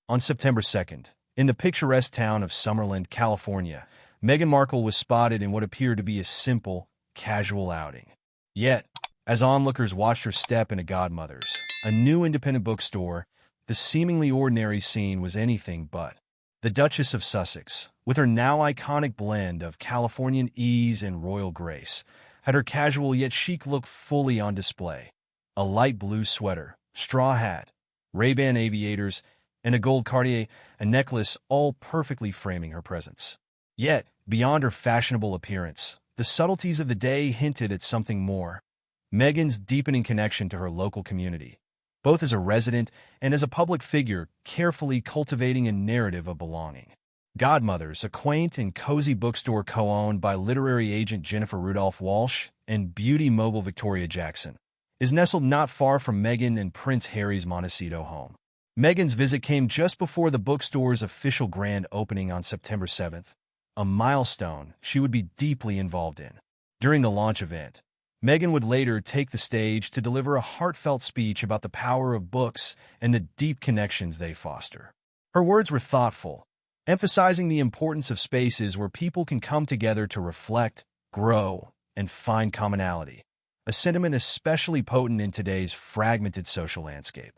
On September 2nd, in the picturesque town of Summerland, California, Meghan Markle was spotted in what appeared to be a simple, casual outing. Yet, as onlookers watched her step into Godmothers, a new independent bookstore, the seemingly ordinary scene was anything but. The Duchess of Sussex, with her now iconic blend of Californian ease and royal grace, had her casual yet chic look fully on display. A light blue sweater, straw hat, Ray-Ban Aviators, and a gold Cartier, a necklace, all perfectly framing her presence. Yet, beyond her fashionable appearance, the subtleties of the day hinted at something more. Meghan's deepening connection to her local community, both as a resident and as a public figure, carefully cultivating a narrative of belonging. Godmothers, a quaint and cozy bookstore co-owned by literary agent Jennifer Rudolph Walsh and beauty mogul Victoria Jackson, is nestled not far from Meghan and Prince Harry's Montecito home. Meghan's visit came just before the bookstore's official grand opening on September 7th, a milestone she would be deeply involved in. During the launch event, Meghan would later take the stage to deliver a heartfelt speech about the power of books and the deep connections they foster. Her words were thoughtful, emphasizing the importance of spaces where people can come together to reflect, grow, and find commonality, a sentiment especially potent in today's fragmented social landscape.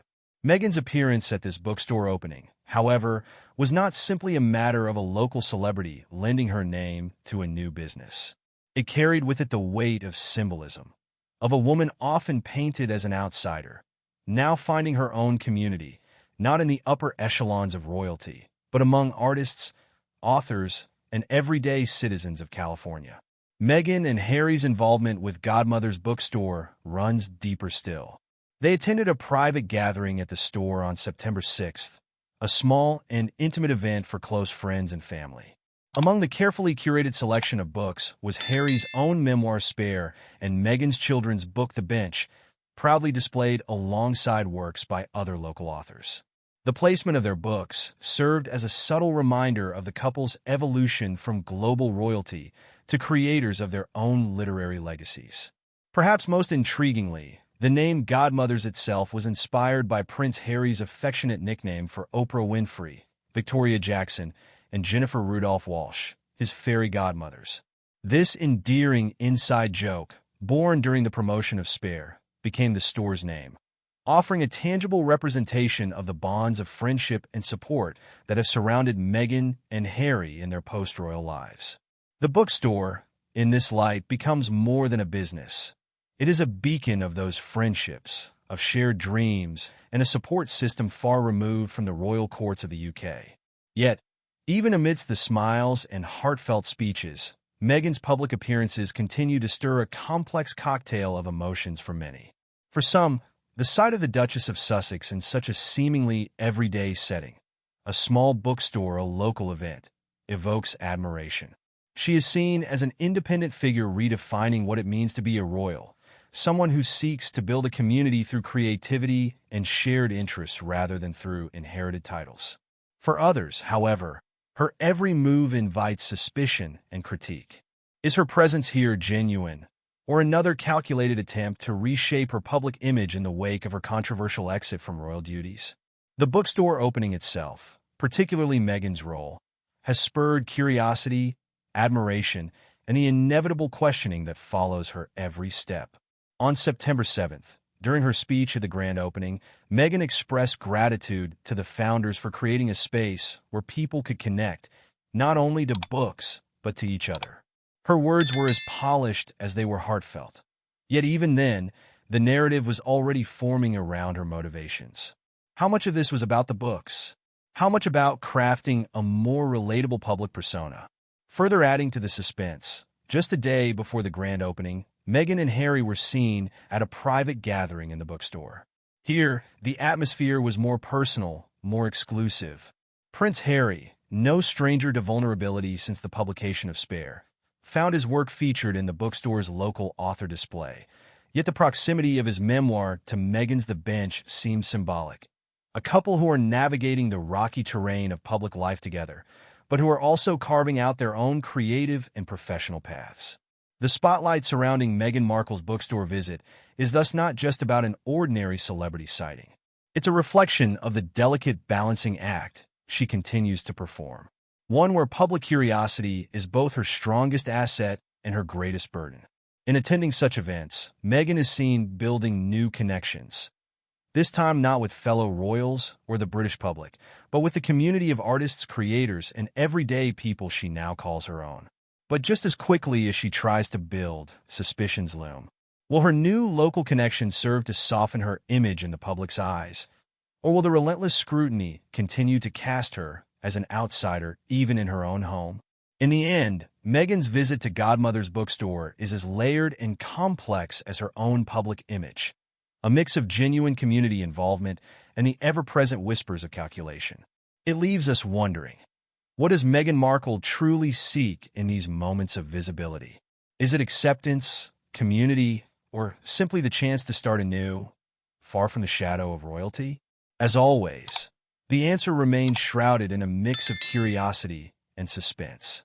Meghan's appearance at this bookstore opening, however, was not simply a matter of a local celebrity lending her name to a new business. It carried with it the weight of symbolism, of a woman often painted as an outsider, now finding her own community, not in the upper echelons of royalty, but among artists, authors, and everyday citizens of California. Meghan and Harry's involvement with Godmother's bookstore runs deeper still. They attended a private gathering at the store on September 6th, a small and intimate event for close friends and family. Among the carefully curated selection of books was Harry's own memoir Spare and Meghan's children's book The Bench, proudly displayed alongside works by other local authors. The placement of their books served as a subtle reminder of the couple's evolution from global royalty to creators of their own literary legacies. Perhaps most intriguingly, the name Godmothers itself was inspired by Prince Harry's affectionate nickname for Oprah Winfrey, Victoria Jackson, and Jennifer Rudolph Walsh, his fairy godmothers. This endearing inside joke, born during the promotion of Spare, became the store's name, offering a tangible representation of the bonds of friendship and support that have surrounded Meghan and Harry in their post-royal lives. The bookstore, in this light, becomes more than a business. It is a beacon of those friendships, of shared dreams, and a support system far removed from the royal courts of the UK. Yet, even amidst the smiles and heartfelt speeches, Meghan's public appearances continue to stir a complex cocktail of emotions for many. For some, the sight of the Duchess of Sussex in such a seemingly everyday setting, a small bookstore, a local event, evokes admiration. She is seen as an independent figure redefining what it means to be a royal, someone who seeks to build a community through creativity and shared interests rather than through inherited titles. For others, however, her every move invites suspicion and critique. Is her presence here genuine, or another calculated attempt to reshape her public image in the wake of her controversial exit from royal duties? The bookstore opening itself, particularly Meghan's role, has spurred curiosity, admiration, and the inevitable questioning that follows her every step. On September 7th, during her speech at the grand opening, Meghan expressed gratitude to the founders for creating a space where people could connect, not only to books, but to each other. Her words were as polished as they were heartfelt. Yet even then, the narrative was already forming around her motivations. How much of this was about the books? How much about crafting a more relatable public persona? Further adding to the suspense, just a day before the grand opening, Meghan and Harry were seen at a private gathering in the bookstore. Here, the atmosphere was more personal, more exclusive. Prince Harry, no stranger to vulnerability since the publication of Spare, found his work featured in the bookstore's local author display. Yet the proximity of his memoir to Meghan's The Bench seemed symbolic. A couple who are navigating the rocky terrain of public life together, but who are also carving out their own creative and professional paths. The spotlight surrounding Meghan Markle's bookstore visit is thus not just about an ordinary celebrity sighting. It's a reflection of the delicate balancing act she continues to perform, one where public curiosity is both her strongest asset and her greatest burden. In attending such events, Meghan is seen building new connections, this time not with fellow royals or the British public, but with the community of artists, creators, and everyday people she now calls her own. But just as quickly as she tries to build, suspicions loom. Will her new local connections serve to soften her image in the public's eyes? Or will the relentless scrutiny continue to cast her as an outsider even in her own home? In the end, Meghan's visit to Godmother's bookstore is as layered and complex as her own public image, a mix of genuine community involvement and the ever-present whispers of calculation. It leaves us wondering, what does Meghan Markle truly seek in these moments of visibility? Is it acceptance, community, or simply the chance to start anew, far from the shadow of royalty? As always, the answer remains shrouded in a mix of curiosity and suspense.